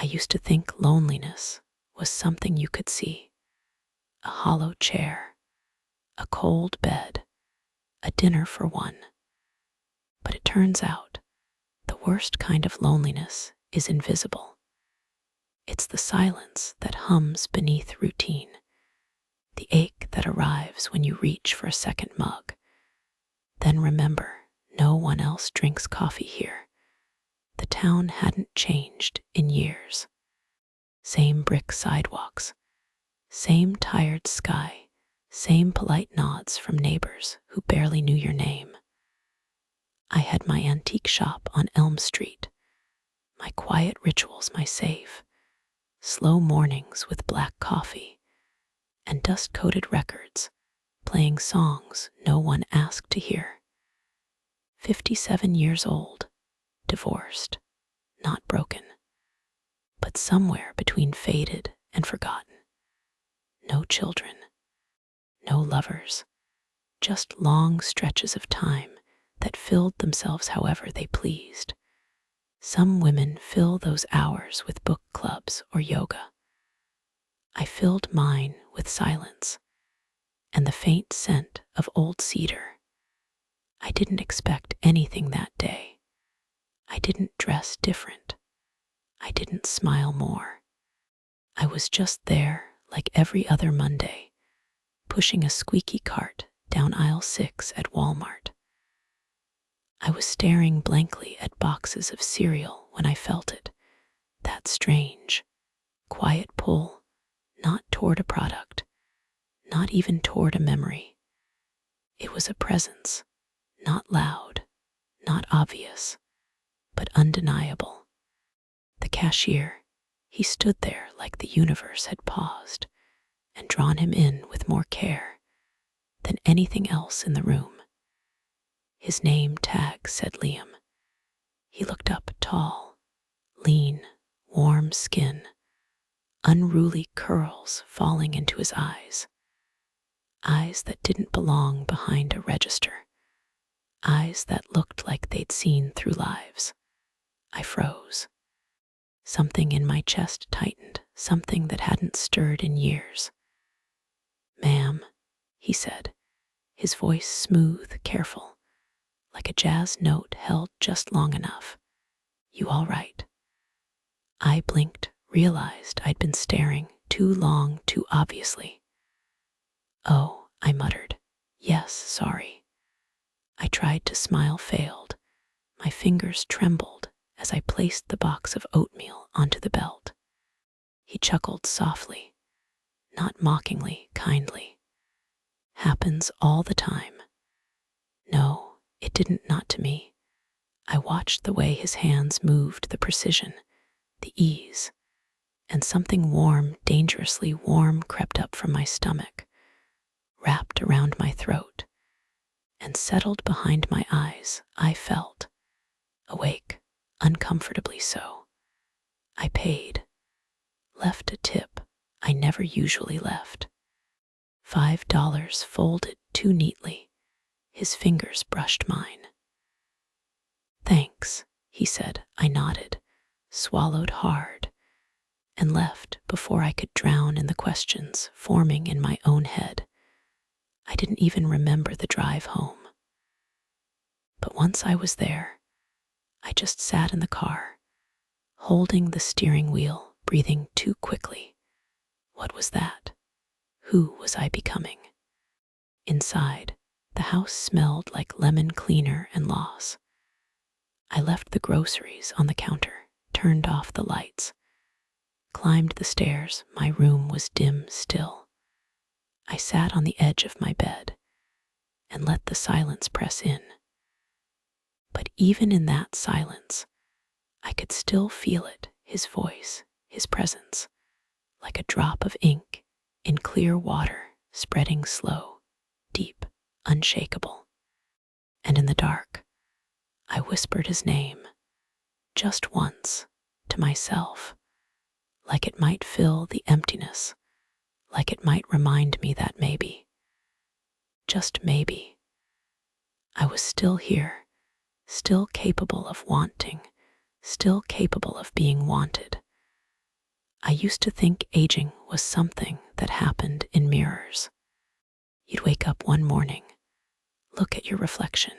I used to think loneliness was something you could see. A hollow chair, a cold bed, a dinner for one. But it turns out the worst kind of loneliness is invisible. It's the silence that hums beneath routine, the ache that arrives when you reach for a second mug. Then remember, no one else drinks coffee here. The town hadn't changed in years. Same brick sidewalks, same tired sky, same polite nods from neighbors who barely knew your name. I had my antique shop on Elm Street, my quiet rituals my safe, slow mornings with black coffee, and dust-coated records playing songs no one asked to hear. 57 years old, divorced, not broken, but somewhere between faded and forgotten. No children, no lovers, just long stretches of time that filled themselves however they pleased. Some women fill those hours with book clubs or yoga. I filled mine with silence and the faint scent of old cedar. I didn't expect anything that day. I didn't dress different. I didn't smile more. I was just there like every other Monday, pushing a squeaky cart down aisle 6 at Walmart. I was staring blankly at boxes of cereal when I felt it, that strange, quiet pull, not toward a product, not even toward a memory. It was a presence, not loud, not obvious, but undeniable. The cashier, he stood there like the universe had paused and drawn him in with more care than anything else in the room. His name tag said Liam. He looked up tall, lean, warm skin, unruly curls falling into his eyes. Eyes that didn't belong behind a register. Eyes that looked like they'd seen through lives. I froze. Something in my chest tightened, something that hadn't stirred in years. "Ma'am," he said, his voice smooth, careful, like a jazz note held just long enough. "You all right?" I blinked, realized I'd been staring too long, too obviously. "Oh," I muttered. "Yes, sorry." I tried to smile, failed. My fingers trembled as I placed the box of oatmeal onto the belt. He chuckled softly, not mockingly, kindly. "Happens all the time." No, it didn't, not to me. I watched the way his hands moved, the precision, the ease, and something warm, dangerously warm, crept up from my stomach, wrapped around my throat, and settled behind my eyes. I felt awake, uncomfortably so. I paid, left a tip I never usually left. $5 folded too neatly. His fingers brushed mine. "Thanks," he said. I nodded, swallowed hard, and left before I could drown in the questions forming in my own head. I didn't even remember the drive home. But once I was there, I just sat in the car, holding the steering wheel, breathing too quickly. What was that? Who was I becoming? Inside, the house smelled like lemon cleaner and loss. I left the groceries on the counter, turned off the lights, climbed the stairs. My room was dim still. I sat on the edge of my bed and let the silence press in. But even in that silence, I could still feel it, his voice, his presence, like a drop of ink in clear water, spreading slow, deep, unshakable. And in the dark, I whispered his name, just once, to myself, like it might fill the emptiness, like it might remind me that maybe, just maybe, I was still here, still capable of wanting, still capable of being wanted. I used to think aging was something that happened in mirrors. You'd wake up one morning, look at your reflection,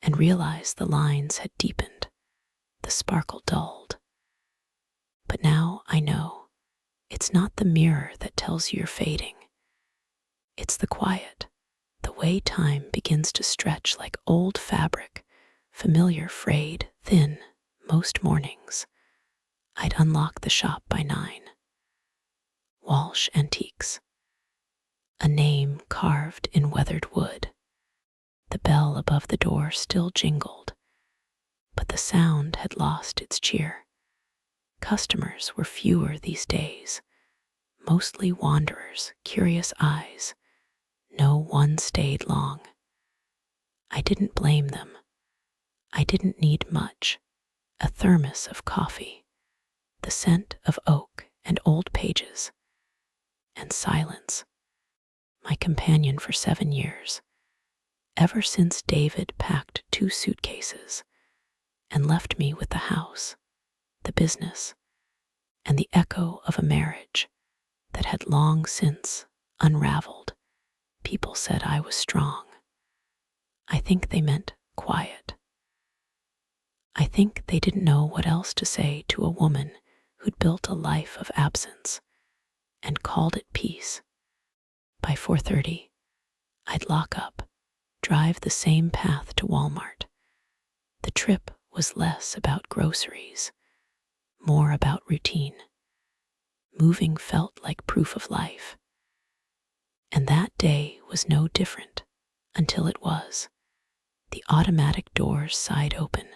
and realize the lines had deepened, the sparkle dulled. But now I know it's not the mirror that tells you you're fading. It's the quiet, the way time begins to stretch like old fabric, familiar, frayed, thin. Most mornings, I'd unlock the shop by 9. Walsh Antiques. A name carved in weathered wood. The bell above the door still jingled, but the sound had lost its cheer. Customers were fewer these days, mostly wanderers, curious eyes. No one stayed long. I didn't blame them. I didn't need much. A thermos of coffee, the scent of oak and old pages, and silence. My companion for 7 years, ever since David packed 2 suitcases and left me with the house, the business, and the echo of a marriage that had long since unraveled. People said I was strong. I think they meant quiet. I think they didn't know what else to say to a woman who'd built a life of absence and called it peace. By 4:30, I'd lock up, drive the same path to Walmart. The trip was less about groceries, more about routine. Moving felt like proof of life. And that day was no different until it was. The automatic doors sighed open,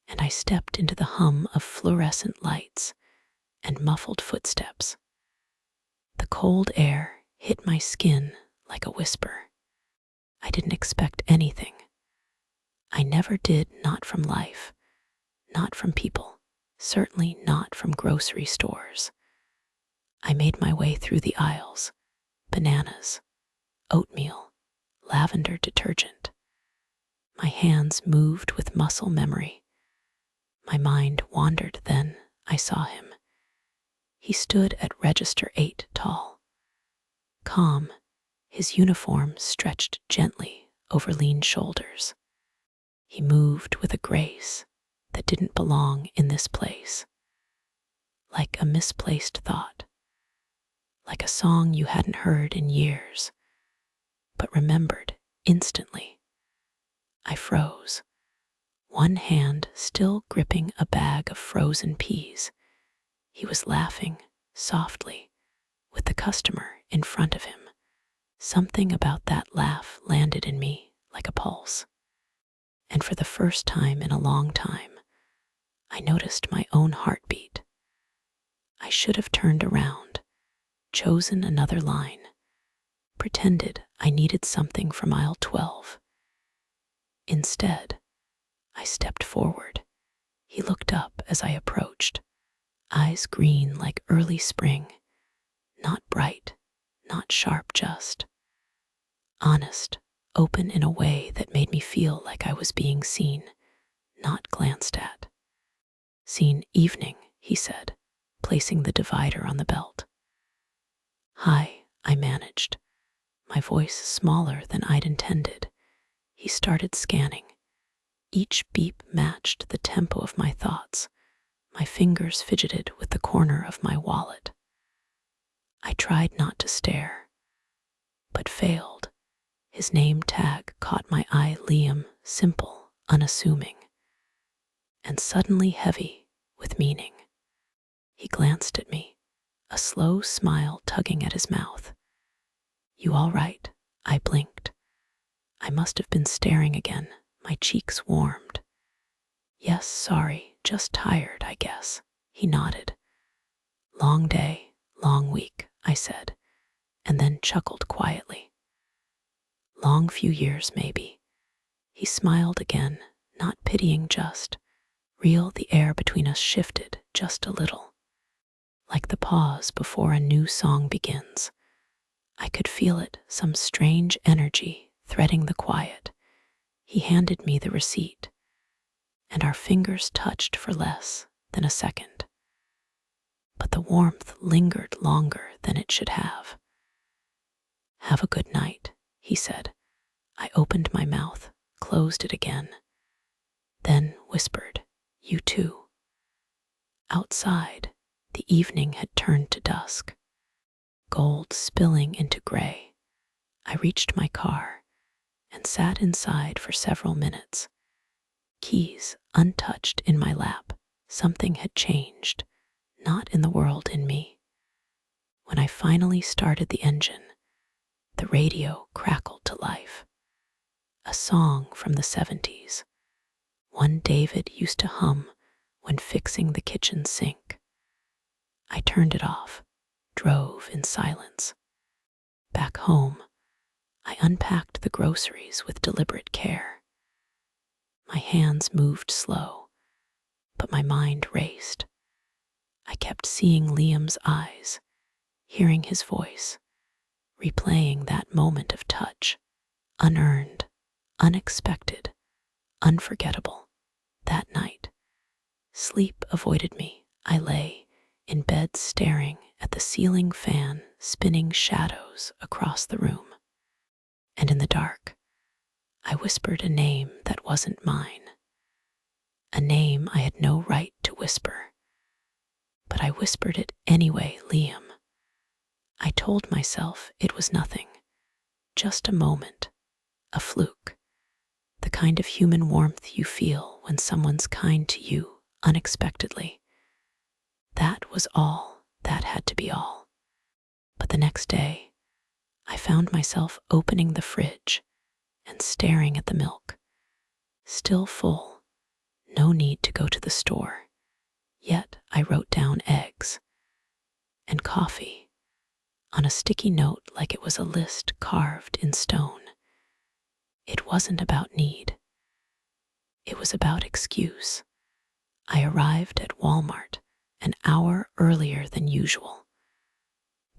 and I stepped into the hum of fluorescent lights and muffled footsteps. The cold air hit my skin like a whisper. I didn't expect anything. I never did, not from life, not from people, certainly not from grocery stores. I made my way through the aisles, bananas, oatmeal, lavender detergent. My hands moved with muscle memory. My mind wandered, then I saw him. He stood at register 8, tall, calm, his uniform stretched gently over lean shoulders. He moved with a grace that didn't belong in this place, like a misplaced thought, like a song you hadn't heard in years, but remembered instantly. I froze, one hand still gripping a bag of frozen peas. He was laughing softly with the customer in front of him. Something about that laugh landed in me like a pulse. And for the first time in a long time, I noticed my own heartbeat. I should have turned around, chosen another line, pretended I needed something from aisle 12. Instead, I stepped forward. He looked up as I approached, eyes green like early spring, not bright, not sharp, just honest, open in a way that made me feel like I was being seen, not glanced at. "Seen evening," he said, placing the divider on the belt. "Hi," I managed, my voice smaller than I'd intended. He started scanning. Each beep matched the tempo of my thoughts. My fingers fidgeted with the corner of my wallet. I tried not to stare, but failed. His name tag caught my eye, Liam, simple, unassuming, and suddenly heavy with meaning. He glanced at me, a slow smile tugging at his mouth. "You all right?" I blinked. I must have been staring again. My cheeks warmed. "Yes, sorry, just tired, I guess." He nodded. "Long day, long week," I said, and then chuckled quietly. "Long few years, maybe." He smiled again, not pitying, just real. The air between us shifted just a little, like the pause before a new song begins. I could feel it, some strange energy threading the quiet. He handed me the receipt, and our fingers touched for less than a second. But warmth lingered longer than it should have. "Have a good night," he said. I opened my mouth, closed it again, then whispered, "You too." Outside, the evening had turned to dusk, gold spilling into gray. I reached my car and sat inside for several minutes, keys untouched in my lap. Something had changed, not in the world, in me. When I finally started the engine, the radio crackled to life. A song from the 70s, one David used to hum when fixing the kitchen sink. I turned it off, drove in silence. Back home, I unpacked the groceries with deliberate care. My hands moved slow, but my mind raced. I kept seeing Liam's eyes, hearing his voice, replaying that moment of touch, unearned, unexpected, unforgettable. That night, sleep avoided me. I lay in bed staring at the ceiling fan spinning shadows across the room. And in the dark, I whispered a name that wasn't mine, a name I had no right to whisper. But I whispered it anyway, Liam. I told myself it was nothing, just a moment, a fluke, the kind of human warmth you feel when someone's kind to you unexpectedly. That was all. That had to be all. But the next day, I found myself opening the fridge and staring at the milk, still full, no need to go to the store. Yet I wrote down eggs and coffee on a sticky note like it was a list carved in stone. It wasn't about need. It was about excuse. I arrived at Walmart an hour earlier than usual.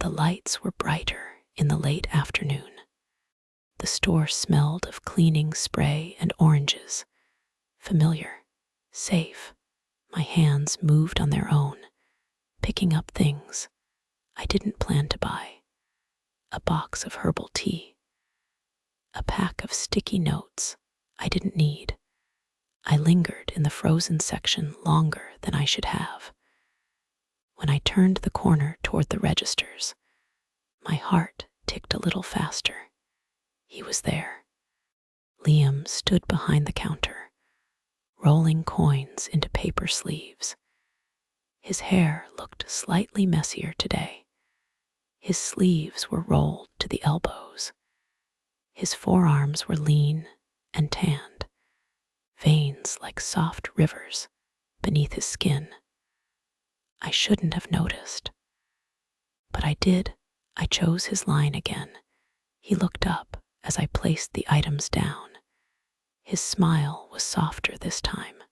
The lights were brighter in the late afternoon. The store smelled of cleaning spray and oranges. Familiar, safe. My hands moved on their own, picking up things I didn't plan to buy. A box of herbal tea, a pack of sticky notes I didn't need. I lingered in the frozen section longer than I should have. When I turned the corner toward the registers, my heart ticked a little faster. He was there. Liam stood behind the counter, rolling coins into paper sleeves. His hair looked slightly messier today. His sleeves were rolled to the elbows. His forearms were lean and tanned, veins like soft rivers beneath his skin. I shouldn't have noticed, but I did. I chose his line again. He looked up as I placed the items down. His smile was softer this time.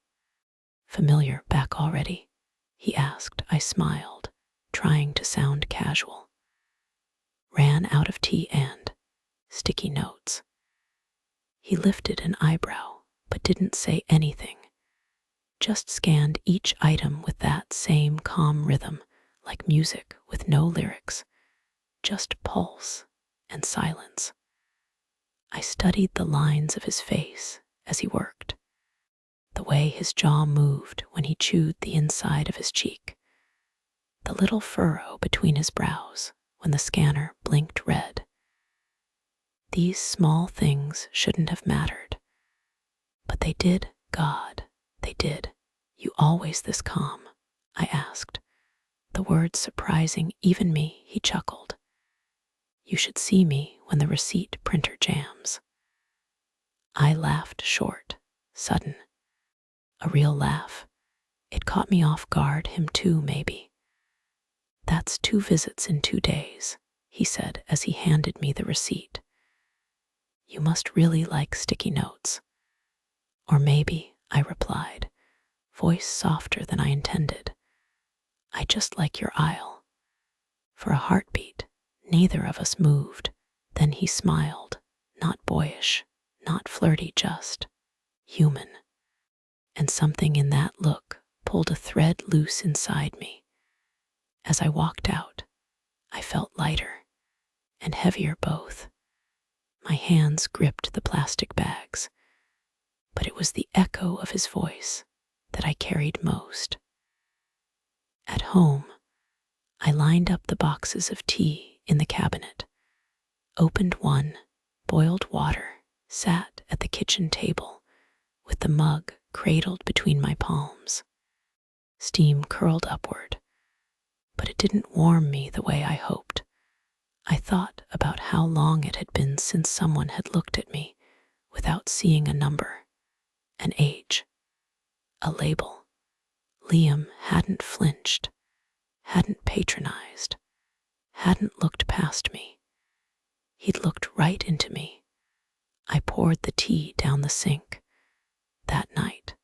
"Familiar back already?" he asked. I smiled, trying to sound casual. "Ran out of tea and sticky notes." He lifted an eyebrow, but didn't say anything, just scanned each item with that same calm rhythm, like music with no lyrics, just pulse and silence. I studied the lines of his face as he worked, the way his jaw moved when he chewed the inside of his cheek, the little furrow between his brows when the scanner blinked red. These small things shouldn't have mattered, but they did. God, they did. "You always this calm?" I asked, the words surprising even me. He chuckled. "You should see me when the receipt printer jams." I laughed short, sudden. A real laugh. It caught me off guard, him too, maybe. "That's 2 visits in 2 days, he said as he handed me the receipt. "You must really like sticky notes." "Or maybe," I replied, voice softer than I intended, "I just like your aisle." For a heartbeat, neither of us moved. Then he smiled, not boyish, not flirty, just human. And something in that look pulled a thread loose inside me. As I walked out, I felt lighter and heavier both. My hands gripped the plastic bags, but it was the echo of his voice that I carried most. At home, I lined up the boxes of tea in the cabinet, opened one, boiled water, sat at the kitchen table with the mug cradled between my palms. Steam curled upward, but it didn't warm me the way I hoped. I thought about how long it had been since someone had looked at me without seeing a number, an age, a label. Liam hadn't flinched, hadn't patronized, hadn't looked past me. He'd looked right into me. I poured the tea down the sink. That night,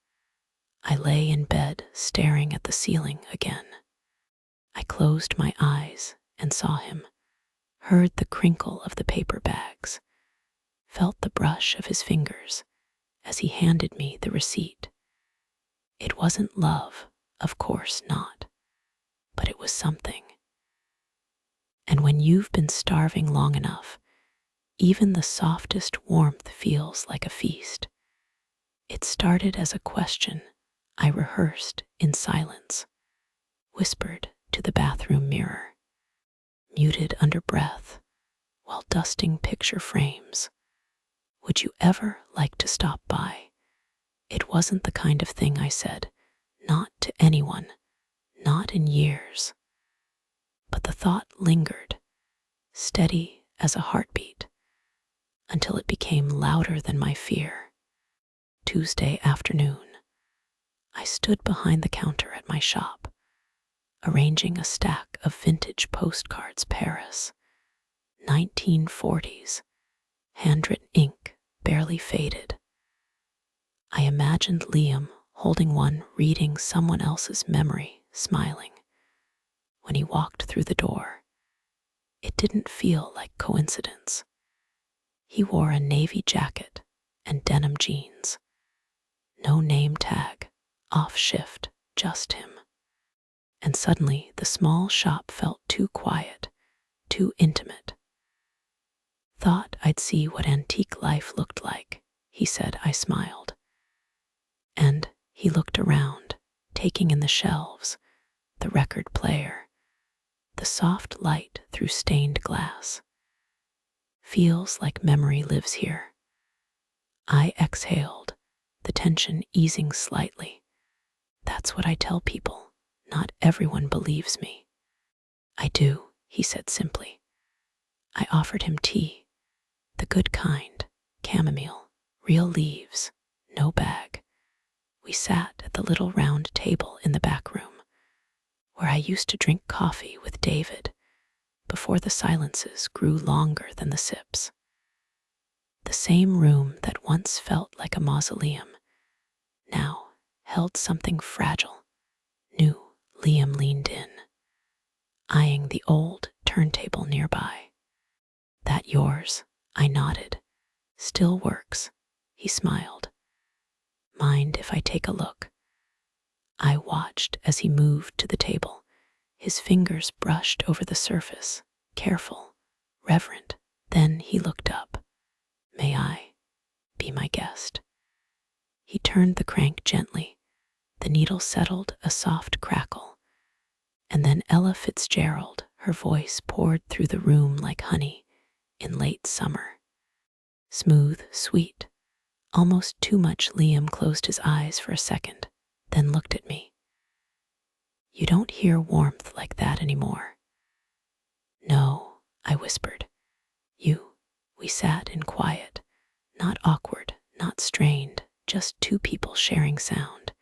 I lay in bed staring at the ceiling again. I closed my eyes and saw him, heard the crinkle of the paper bags, felt the brush of his fingers as he handed me the receipt. It wasn't love, of course not, but it was something. And when you've been starving long enough, even the softest warmth feels like a feast. It started as a question I rehearsed in silence, whispered to the bathroom mirror, muted under breath while dusting picture frames. Would you ever like to stop by? It wasn't the kind of thing I said, not to anyone, not in years. But the thought lingered, steady as a heartbeat, until it became louder than my fear. Tuesday afternoon, I stood behind the counter at my shop, arranging a stack of vintage postcards, Paris, 1940s, handwritten ink barely faded. I imagined Liam holding one, reading someone else's memory, smiling. When he walked through the door, it didn't feel like coincidence. He wore a navy jacket and denim jeans. No name tag, off shift, just him. And suddenly the small shop felt too quiet, too intimate. Thought I'd see what antique life looked like, he said. I smiled. And he looked around, taking in the shelves, the record player, the soft light through stained glass. Feels like memory lives here. I exhaled, the tension easing slightly. That's what I tell people. Not everyone believes me. I do, he said simply. I offered him tea, the good kind, chamomile, real leaves, no bag. We sat at the little round table in the back room, where I used to drink coffee with David before the silences grew longer than the sips. The same room that once felt like a mausoleum now held something fragile, new. Liam leaned in, eyeing the old turntable nearby. That yours? I nodded. Still works, he smiled. Mind if I take a look? I watched as he moved to the table. His fingers brushed over the surface, careful, reverent. Then he looked up. May I be my guest? He turned the crank gently. The needle settled, a soft crackle. And then Ella Fitzgerald, her voice poured through the room like honey in late summer. Smooth, sweet, almost too much. Liam closed his eyes for a second, then looked at me. You don't hear warmth like that anymore. No, I whispered. We sat in quiet, not awkward, not strained, just two people sharing sound.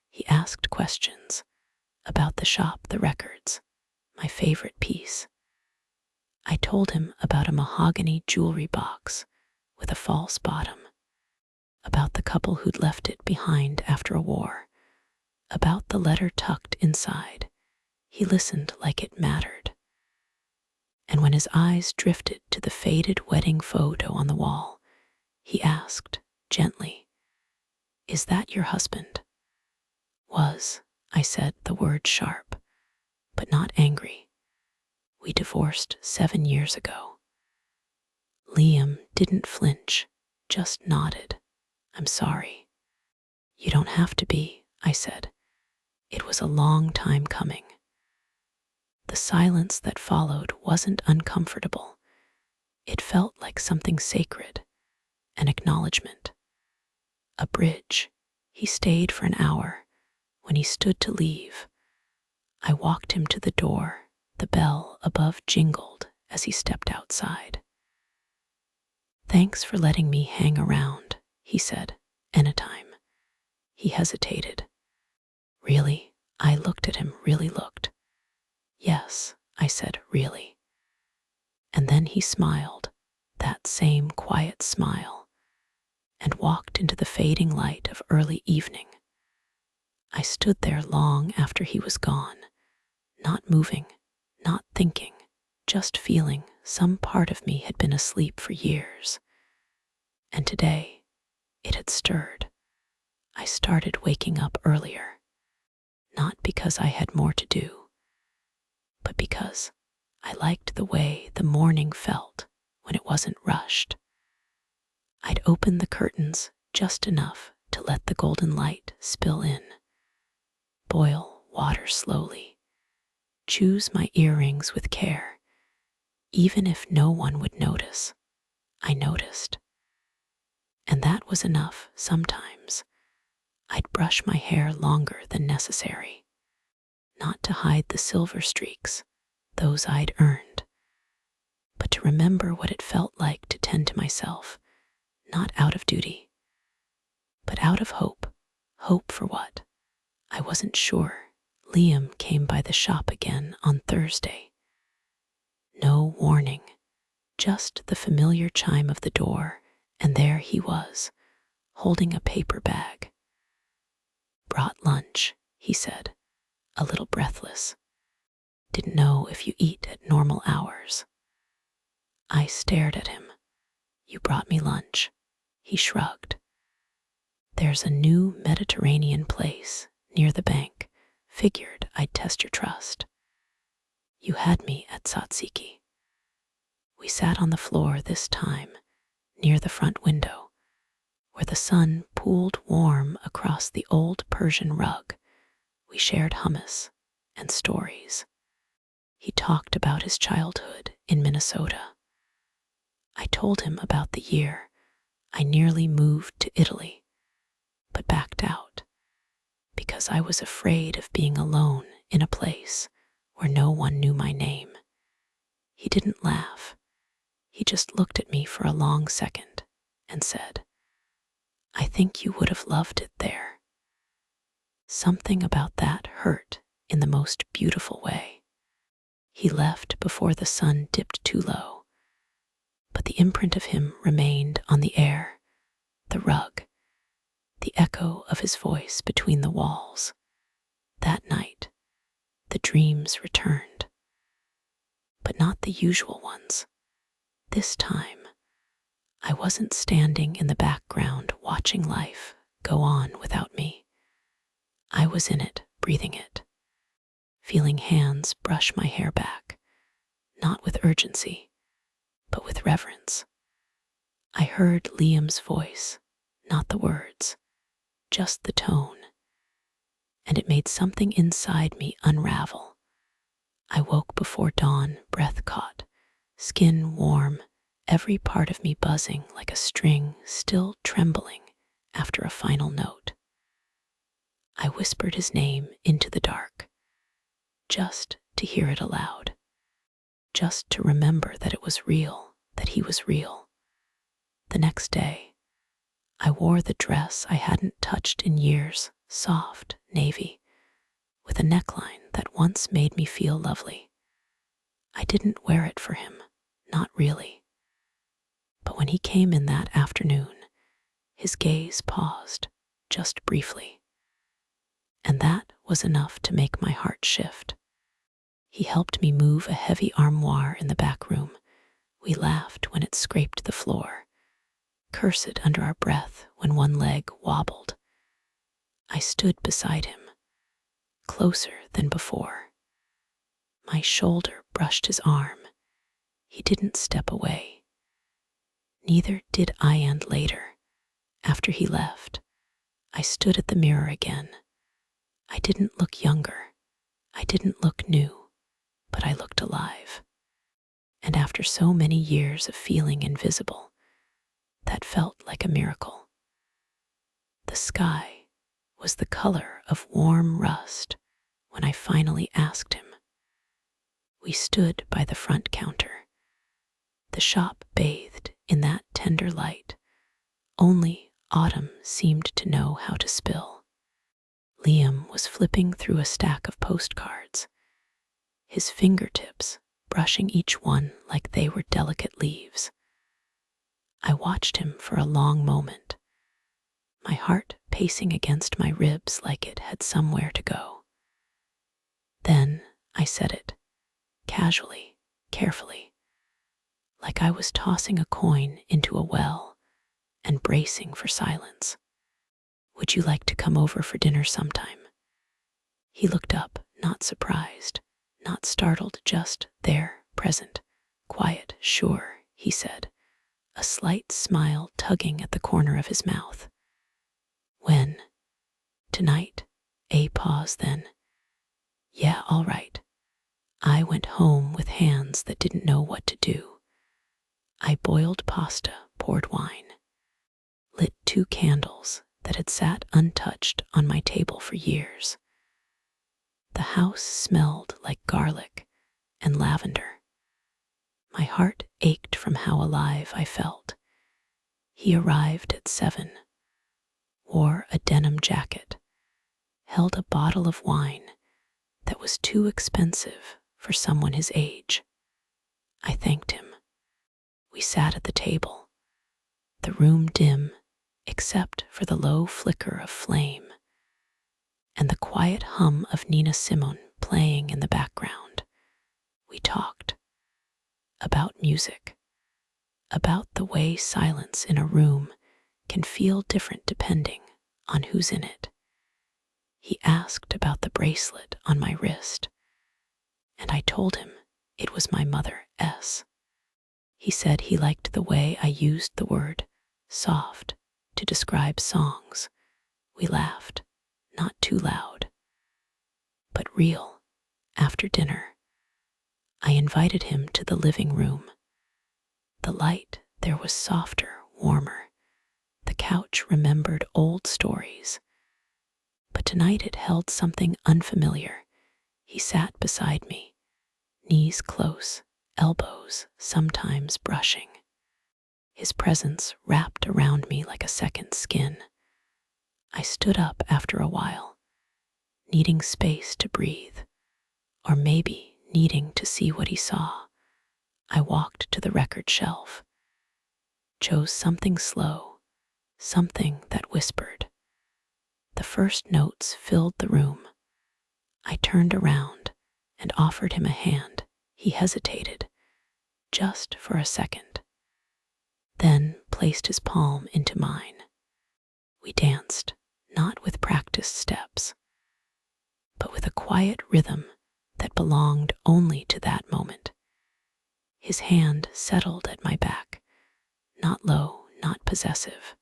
He asked questions about the shop, the records, my favorite piece. I told him about a mahogany jewelry box with a false bottom, about the couple who'd left it behind after a war, about the letter tucked inside. He listened like it mattered. And when his eyes drifted to the faded wedding photo on the wall, he asked, gently, Is that your husband? Was, I said the word sharp, but not angry. We divorced 7 years ago. Liam didn't flinch, just nodded. I'm sorry. You don't have to be, I said. It was a long time coming. The silence that followed wasn't uncomfortable. It felt like something sacred, an acknowledgement. A bridge. He stayed for an hour. When he stood to leave, I walked him to the door. The bell above jingled as he stepped outside. Thanks for letting me hang around, he said, anytime. He hesitated. Really? I looked at him, really looked. Yes, I said, really. And then he smiled, that same quiet smile, and walked into the fading light of early evening. I stood there long after he was gone, not moving, not thinking, just feeling some part of me had been asleep for years. And today, it had stirred. I started waking up earlier, not because I had more to do, but because I liked the way the morning felt when it wasn't rushed. I'd open the curtains just enough to let the golden light spill in, boil water slowly, choose my earrings with care. Even if no one would notice, I noticed. And that was enough sometimes. I'd brush my hair longer than necessary, not to hide the silver streaks, those I'd earned, but to remember what it felt like to tend to myself, not out of duty, but out of hope. Hope for what? I wasn't sure. Liam came by the shop again on Thursday. No warning, just the familiar chime of the door, and there he was, holding a paper bag. Brought lunch, he said, a little breathless. Didn't know if you eat at normal hours. I stared at him. You brought me lunch. He shrugged. There's a new Mediterranean place near the bank. Figured I'd test your trust. You had me at tzatziki. We sat on the floor this time, near the front window, where the sun pooled warm across the old Persian rug. We shared hummus and stories. He talked about his childhood in Minnesota. I told him about the year I nearly moved to Italy, but backed out because I was afraid of being alone in a place where no one knew my name. He didn't laugh. He just looked at me for a long second and said, I think you would have loved it there. Something about that hurt in the most beautiful way. He left before the sun dipped too low, but the imprint of him remained on the air, the rug, the echo of his voice between the walls. That night, the dreams returned, but not the usual ones. This time, I wasn't standing in the background watching life go on without me. I was in it, breathing it, feeling hands brush my hair back, not with urgency, but with reverence. I heard Liam's voice, not the words, just the tone, and it made something inside me unravel. I woke before dawn, breath caught, skin warm, every part of me buzzing like a string still trembling after a final note. I whispered his name into the dark, just to hear it aloud, just to remember that it was real, that he was real. The next day, I wore the dress I hadn't touched in years, soft, navy, with a neckline that once made me feel lovely. I didn't wear it for him, not really. But when he came in that afternoon, his gaze paused, just briefly. And that was enough to make my heart shift. He helped me move a heavy armoire in the back room. We laughed when it scraped the floor, cursed under our breath when one leg wobbled. I stood beside him, closer than before, My shoulder brushed his arm. He didn't step away. Neither did I. And later, after he left, I stood at the mirror again. I didn't look younger. I didn't look new, but I looked alive. And after so many years of feeling invisible, that felt like a miracle. The sky was the color of warm rust when I finally asked him. We stood by the front counter. The shop bathed in that tender light. Only autumn seemed to know how to spill. Liam was flipping through a stack of postcards, his fingertips brushing each one like they were delicate leaves. I watched him for a long moment, my heart pacing against my ribs like it had somewhere to go. Then I said it, casually, carefully, like I was tossing a coin into a well and bracing for silence. Would you like to come over for dinner sometime? He looked up, not surprised, not startled, just there, present, quiet. Sure, he said, a slight smile tugging at the corner of his mouth. When? Tonight? A pause, then. Yeah, all right. I went home with hands that didn't know what to do. I boiled pasta, poured wine, lit 2 candles that had sat untouched on my table for years. The house smelled like garlic and lavender. My heart ached from how alive I felt. He arrived at 7, wore a denim jacket, held a bottle of wine that was too expensive for someone his age. I thanked him. We sat at the table, the room dim except for the low flicker of flame and the quiet hum of Nina Simone playing in the background. We talked about music, about the way silence in a room can feel different depending on who's in it. He asked about the bracelet on my wrist, and I told him it was my mother's. He said he liked the way I used the word soft to describe songs. We laughed, not too loud, but real. After dinner, I invited him to the living room. The light there was softer, warmer. The couch remembered old stories. But tonight it held something unfamiliar. He sat beside me, knees close, elbows sometimes brushing. His presence wrapped around me like a second skin. I stood up after a while, needing space to breathe, or maybe needing to see what he saw. I walked to the record shelf, chose something slow, something that whispered. The first notes filled the room. I turned around and offered him a hand. He hesitated, just for a second, then placed his palm into mine. We danced, not with practiced steps, but with a quiet rhythm that belonged only to that moment. His hand settled at my back, not low, not possessive,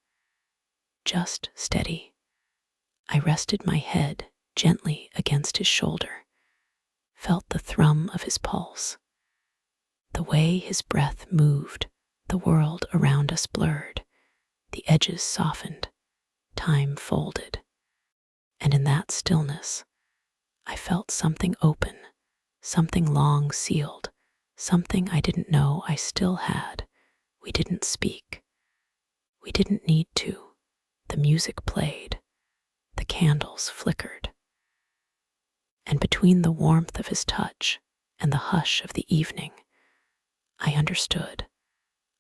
just steady. I rested my head gently against his shoulder, felt the thrum of his pulse. The way his breath moved, the world around us blurred, the edges softened, time folded. And in that stillness, I felt something open, something long sealed, something I didn't know I still had. We didn't speak. We didn't need to. The music played. The candles flickered. And between the warmth of his touch and the hush of the evening, I understood.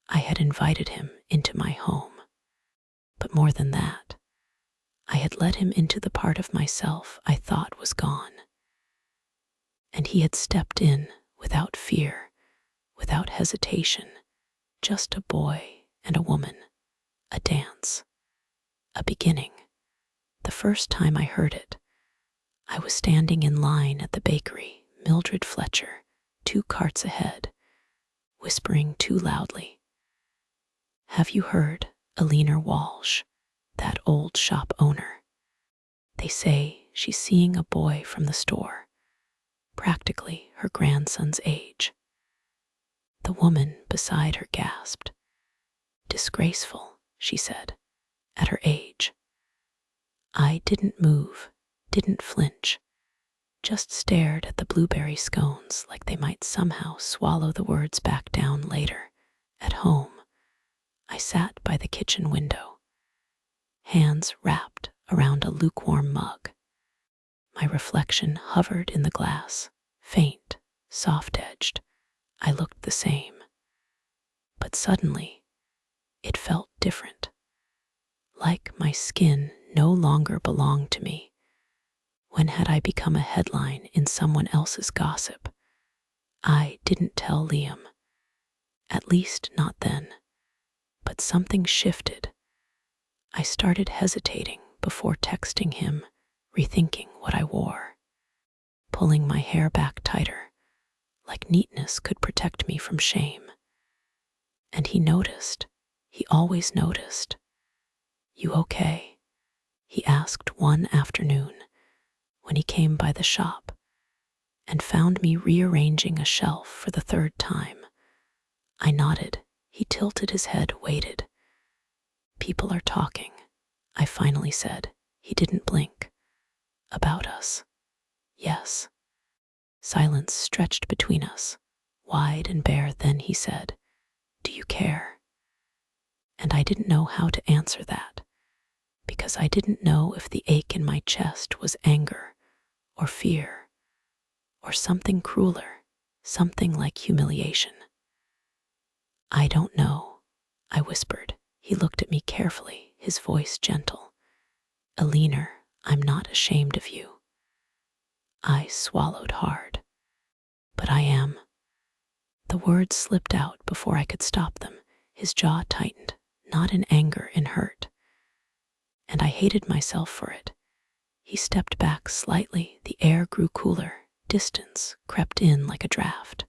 I had invited him into my home. But more than that, I had let him into the part of myself I thought was gone. And he had stepped in without fear, without hesitation, just a boy and a woman, a dance, a beginning. The first time I heard it, I was standing in line at the bakery, Mildred Fletcher, 2 carts ahead, whispering too loudly. Have you heard Alina Walsh, that old shop owner? They say she's seeing a boy from the store, practically her grandson's age. The woman beside her gasped. Disgraceful, she said, at her age. I didn't move, didn't flinch, just stared at the blueberry scones like they might somehow swallow the words back down later. At home, I sat by the kitchen window, hands wrapped around a lukewarm mug. My reflection hovered in the glass, faint, soft-edged. I looked the same. But suddenly, it felt different. Like my skin no longer belonged to me. When had I become a headline in someone else's gossip? I didn't tell Liam. At least not then. But something shifted. I started hesitating before texting him, rethinking what I wore, pulling my hair back tighter, like neatness could protect me from shame. And he noticed. He always noticed. You okay? He asked one afternoon when he came by the shop and found me rearranging a shelf for the 3rd time. I nodded. He tilted his head, waited. People are talking, I finally said. He didn't blink. About us. Yes. Silence stretched between us, wide and bare. Then he said, Do you care? And I didn't know how to answer that, because I didn't know if the ache in my chest was anger or fear or something crueler, something like humiliation. I don't know, I whispered. He looked at me carefully, his voice gentle. Alina, I'm not ashamed of you. I swallowed hard. But I am. The words slipped out before I could stop them. His jaw tightened, not in anger, in hurt. And I hated myself for it. He stepped back slightly. The air grew cooler. Distance crept in like a draft.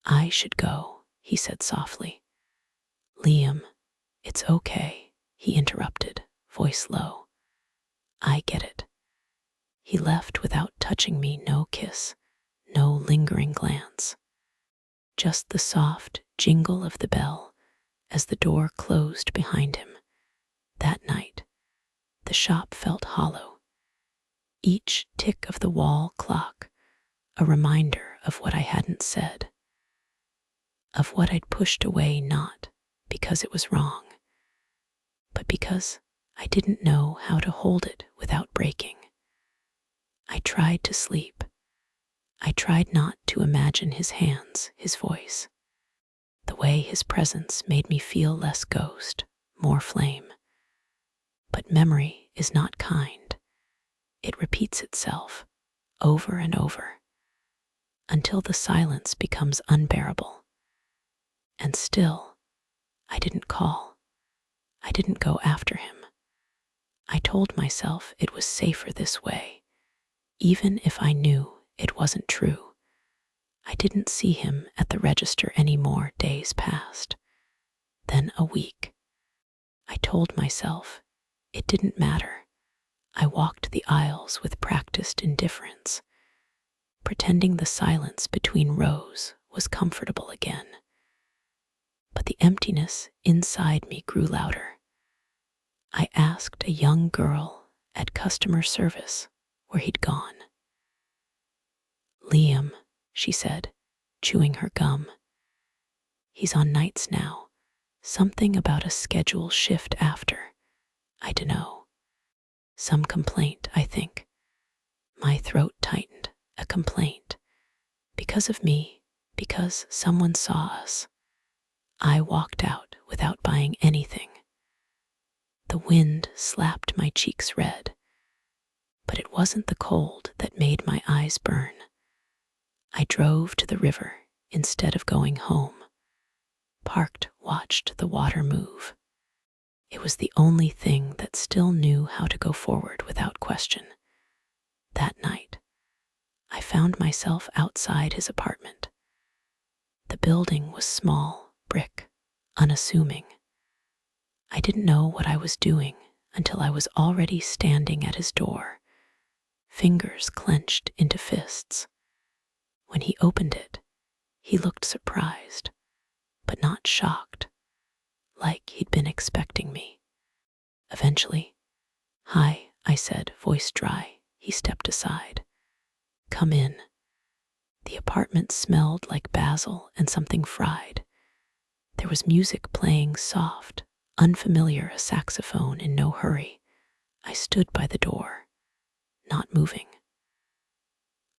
I should go, he said softly. Liam, it's okay, he interrupted, voice low. I get it. He left without touching me, no kiss, no lingering glance. Just the soft jingle of the bell as the door closed behind him. That night, the shop felt hollow. Each tick of the wall clock, a reminder of what I hadn't said, of what I'd pushed away, not because it was wrong, but because I didn't know how to hold it without breaking. I tried to sleep. I tried not to imagine his hands, his voice, the way his presence made me feel less ghost, more flame. But memory is not kind. It repeats itself over and over until the silence becomes unbearable. And still, I didn't call. I didn't go after him. I told myself it was safer this way, even if I knew it wasn't true. I didn't see him at the register anymore. Days passed, then a week. I told myself it didn't matter. I walked the aisles with practiced indifference, pretending the silence between rows was comfortable again. But the emptiness inside me grew louder. I asked a young girl at customer service where he'd gone. Liam, she said, chewing her gum. He's on nights now. Something about a schedule shift after. I dunno. Some complaint, I think. My throat tightened. A complaint. Because of me. Because someone saw us. I walked out without buying anything. The wind slapped my cheeks red. But it wasn't the cold that made my eyes burn. I drove to the river instead of going home. Parked, watched the water move. It was the only thing that still knew how to go forward without question. That night, I found myself outside his apartment. The building was small, brick, unassuming. I didn't know what I was doing until I was already standing at his door, fingers clenched into fists. When he opened it, he looked surprised, but not shocked, like he'd been expecting me. Eventually, "Hi," I said, voice dry. He stepped aside. "Come in." The apartment smelled like basil and something fried. There was music playing soft, unfamiliar, a saxophone in no hurry. I stood by the door, not moving.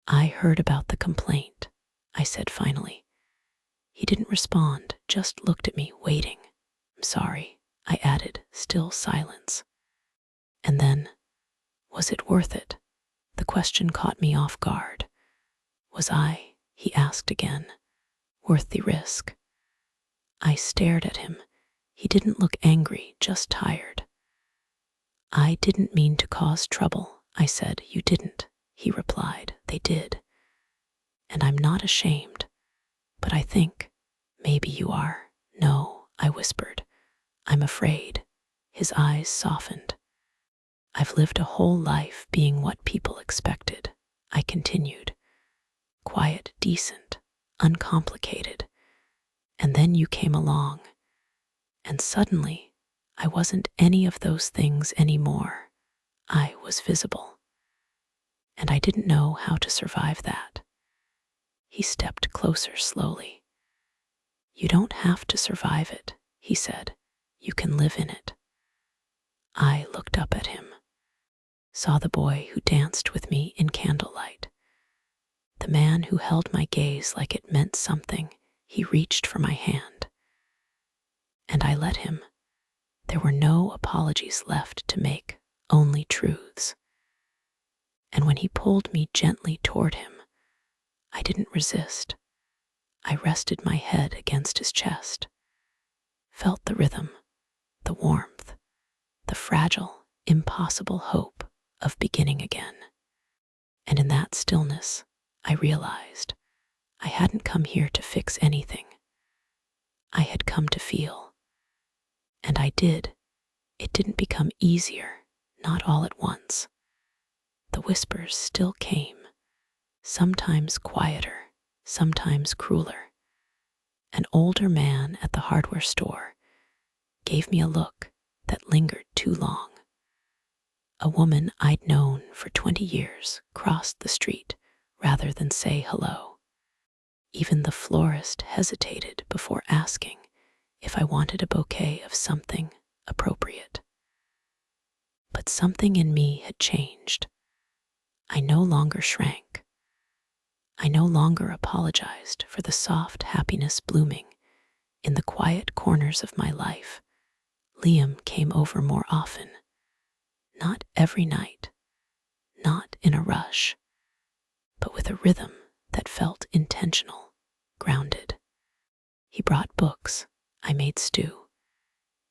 "I heard about the complaint," I said finally. He didn't respond, just looked at me, waiting. "I'm sorry," I added, still silence. And then, was it worth it? The question caught me off guard. Was I, he asked again, worth the risk? I stared at him. He didn't look angry, just tired. "I didn't mean to cause trouble," I said. "You didn't," he replied. "They did. And I'm not ashamed. But I think maybe you are." "No," I whispered. "I'm afraid." His eyes softened. "I've lived a whole life being what people expected," I continued. "Quiet, decent, uncomplicated. And then you came along. And suddenly, I wasn't any of those things anymore. I was visible. And I didn't know how to survive that." He stepped closer slowly. "You don't have to survive it," he said. "You can live in it." I looked up at him, saw the boy who danced with me in candlelight, the man who held my gaze like it meant something. He reached for my hand, and I let him. There were no apologies left to make, only truths. And when he pulled me gently toward him, I didn't resist. I rested my head against his chest, felt the rhythm, the warmth, the fragile, impossible hope of beginning again. And in that stillness, I realized I hadn't come here to fix anything. I had come to feel. And I did. It didn't become easier, not all at once. The whispers still came, sometimes quieter, sometimes crueler. An older man at the hardware store gave me a look that lingered too long. A woman I'd known for 20 years crossed the street rather than say hello. Even the florist hesitated before asking if I wanted a bouquet of something appropriate. But something in me had changed. I no longer shrank. I no longer apologized for the soft happiness blooming in the quiet corners of my life. Liam came over more often. Not every night, not in a rush, but with a rhythm that felt intentional, grounded. He brought books. I made stew.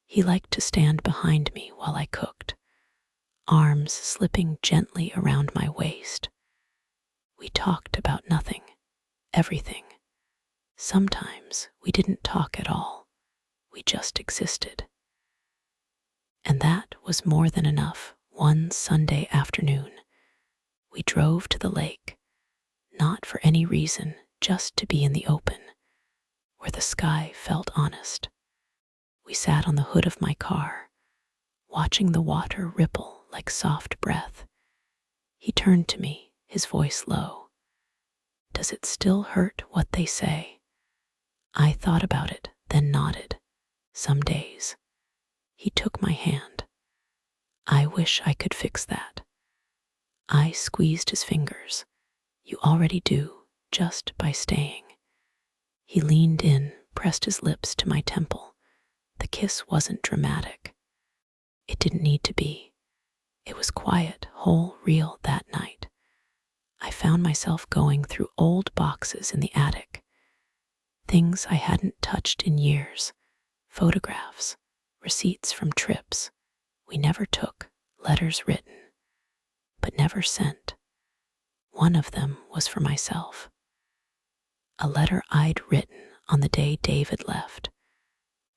He liked to stand behind me while I cooked, arms slipping gently around my waist. We talked about nothing, everything. Sometimes we didn't talk at all. We just existed. And that was more than enough. One Sunday afternoon, we drove to the lake, not for any reason, just to be in the open, where the sky felt honest. We sat on the hood of my car, watching the water ripple like soft breath. He turned to me, his voice low. "Does it still hurt what they say?" I thought about it, then nodded. "Some days." He took my hand. "I wish I could fix that." I squeezed his fingers. "You already do, just by staying." He leaned in, pressed his lips to my temple. The kiss wasn't dramatic. It didn't need to be. It was quiet, whole, real that night. I found myself going through old boxes in the attic, things I hadn't touched in years, photographs, receipts from trips we never took, letters written, but never sent. One of them was for myself, a letter I'd written on the day David left,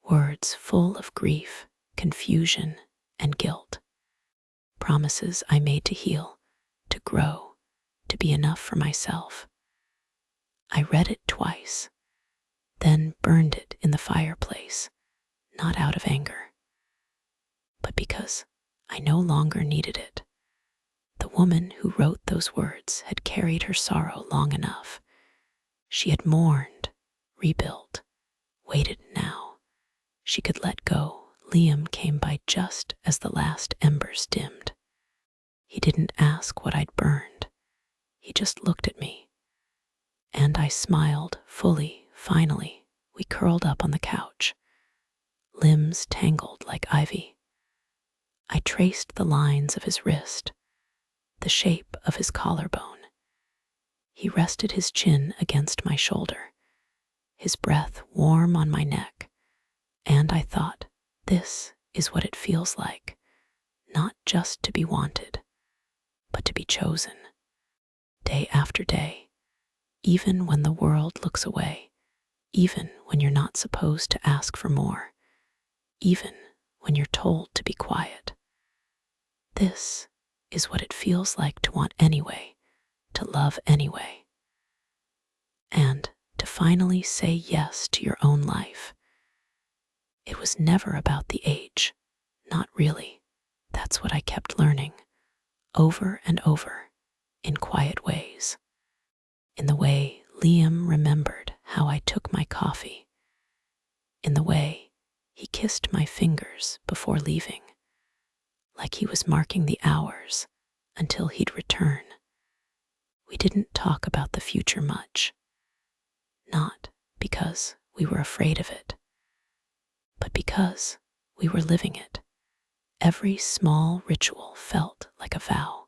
words full of grief, confusion, and guilt, promises I made to heal, to grow, to be enough for myself. I read it twice, then burned it in the fireplace, not out of anger, but because I no longer needed it. The woman who wrote those words had carried her sorrow long enough. She had mourned, rebuilt, waited. Now she could let go. Liam came by just as the last embers dimmed. He didn't ask what I'd burned. He just looked at me. And I smiled fully. Finally, we curled up on the couch, limbs tangled like ivy. I traced the lines of his wrist, the shape of his collarbone. He rested his chin against my shoulder, his breath warm on my neck, and I thought, this is what it feels like, not just to be wanted, but to be chosen. Day after day, even when the world looks away, even when you're not supposed to ask for more, even when you're told to be quiet. This is what it feels like to want anyway, to love anyway, and to finally say yes to your own life. It was never about the age, not really. That's what I kept learning, over and over, in quiet ways. In the way Liam remembered how I took my coffee, in the way he kissed my fingers before leaving, like he was marking the hours until he'd return. We didn't talk about the future much, not because we were afraid of it, but because we were living it. Every small ritual felt like a vow,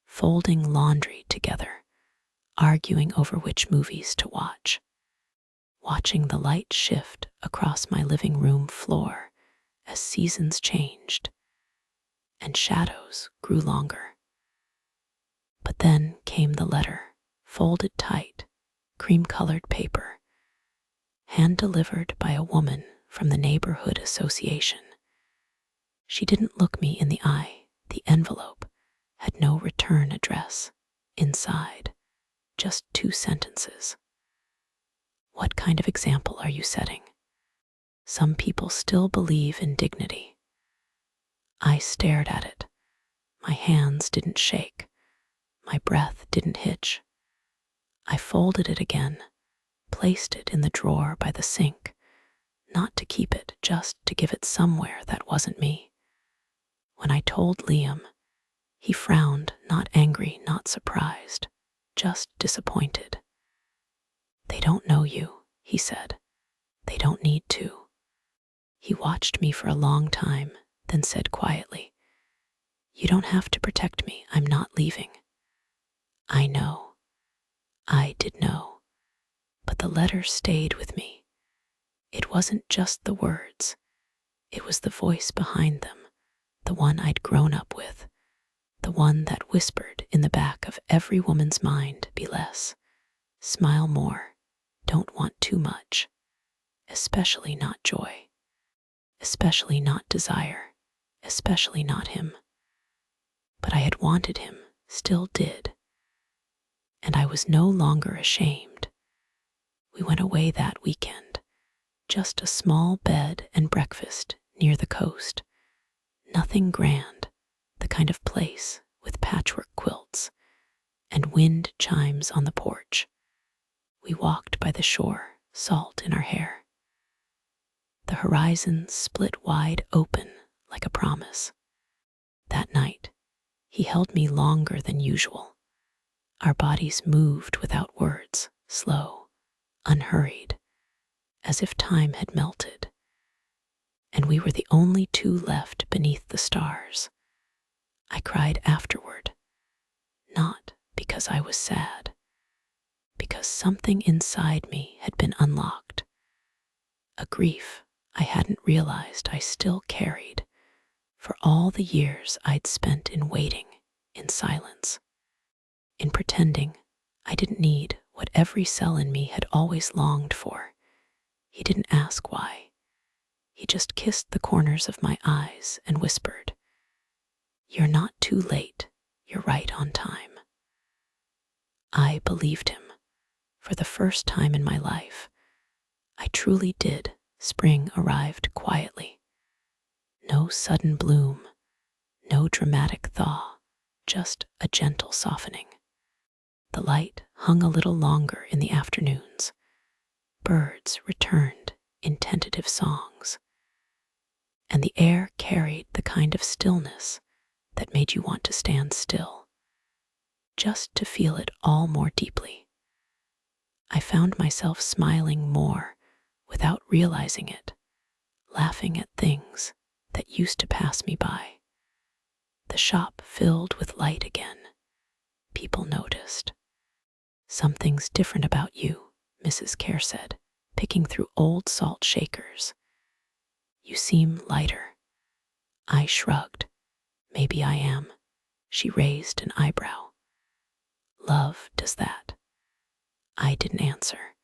folding laundry together, arguing over which movies to watch, watching the light shift across my living room floor as seasons changed and shadows grew longer. But then came the letter, folded tight, cream-colored paper, hand-delivered by a woman from the neighborhood association. She didn't look me in the eye. The envelope had no return address. Inside, just 2 sentences. What kind of example are you setting? Some people still believe in dignity. I stared at it. My hands didn't shake. My breath didn't hitch. I folded it again, placed it in the drawer by the sink, not to keep it, just to give it somewhere that wasn't me. When I told Liam, he frowned, not angry, not surprised, just disappointed. They don't know you, he said. They don't need to. He watched me for a long time, then said quietly, you don't have to protect me. I'm not leaving. I know. I did know. But the letter stayed with me. It wasn't just the words. It was the voice behind them, the one I'd grown up with, the one that whispered in the back of every woman's mind, be less, smile more, don't want too much, especially not joy, especially not desire, especially not him. But I had wanted him, still did, and I was no longer ashamed. We went away that weekend, just a small bed and breakfast near the coast. Nothing grand, the kind of place with patchwork quilts and wind chimes on the porch. We walked by the shore, salt in our hair. The horizon split wide open like a promise. That night, he held me longer than usual. Our bodies moved without words, slow, unhurried, as if time had melted, and we were the only 2 left beneath the stars. I cried afterward, not because I was sad, because something inside me had been unlocked, a grief I hadn't realized I still carried for all the years I'd spent in waiting, in silence. in pretending I didn't need what every cell in me had always longed for. He didn't ask why. He just kissed the corners of my eyes and whispered, "You're not too late. You're right on time." I believed him. For the first time in my life, I truly did. Spring arrived quietly. No sudden bloom, no dramatic thaw, just a gentle softening. The light hung a little longer in the afternoons. Birds returned in tentative songs, and the air carried the kind of stillness that made you want to stand still, just to feel it all more deeply. I found myself smiling more without realizing it, laughing at things that used to pass me by. The shop filled with light again. People noticed. "Something's different about you," Mrs. Kerr said, picking through old salt shakers. "You seem lighter." I shrugged. "Maybe I am." She raised an eyebrow. "Love does that." I didn't answer,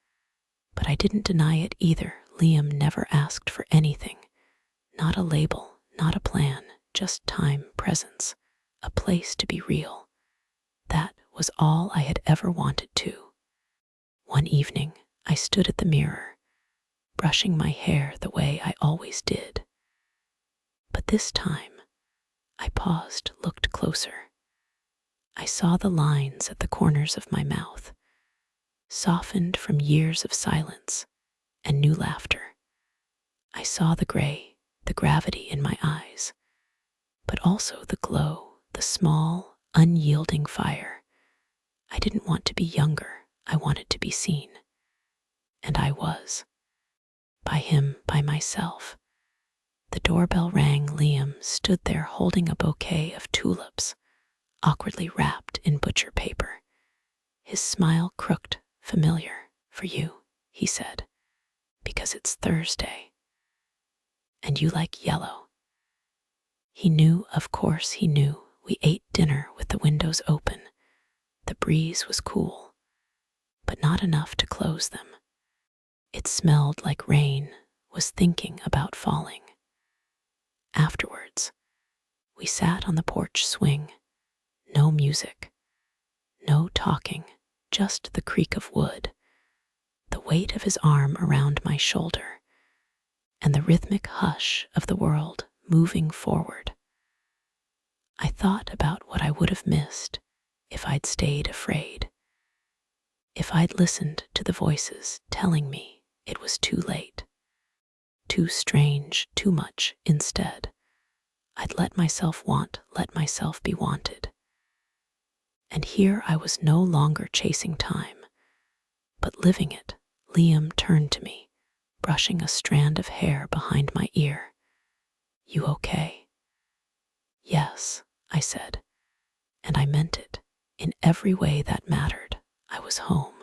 but I didn't deny it either. Liam never asked for anything. Not a label, not a plan, just time, presence, a place to be real. That was all I had ever wanted to. One evening, I stood at the mirror, brushing my hair the way I always did. But this time, I paused, looked closer. I saw the lines at the corners of my mouth, softened from years of silence and new laughter. I saw the gray, the gravity in my eyes, but also the glow, the small, unyielding fire. I didn't want to be younger. I wanted to be seen. And I was. By him, by myself. The doorbell rang. Liam stood there holding a bouquet of tulips, awkwardly wrapped in butcher paper. His smile crooked, familiar. "For you," he said, "because it's Thursday. And you like yellow." He knew, of course he knew. We ate dinner with the windows open. The breeze was cool, but not enough to close them. It smelled like rain was thinking about falling. Afterwards, we sat on the porch swing. No music, no talking, just the creak of wood, the weight of his arm around my shoulder, and the rhythmic hush of the world moving forward. I thought about what I would have missed if I'd stayed afraid, if I'd listened to the voices telling me it was too late, too strange, too much. Instead, I'd let myself want, let myself be wanted. And here I was no longer chasing time, but living it. Liam turned to me, brushing a strand of hair behind my ear. "You okay?" "Yes," I said, and I meant it. In every way that mattered, I was home.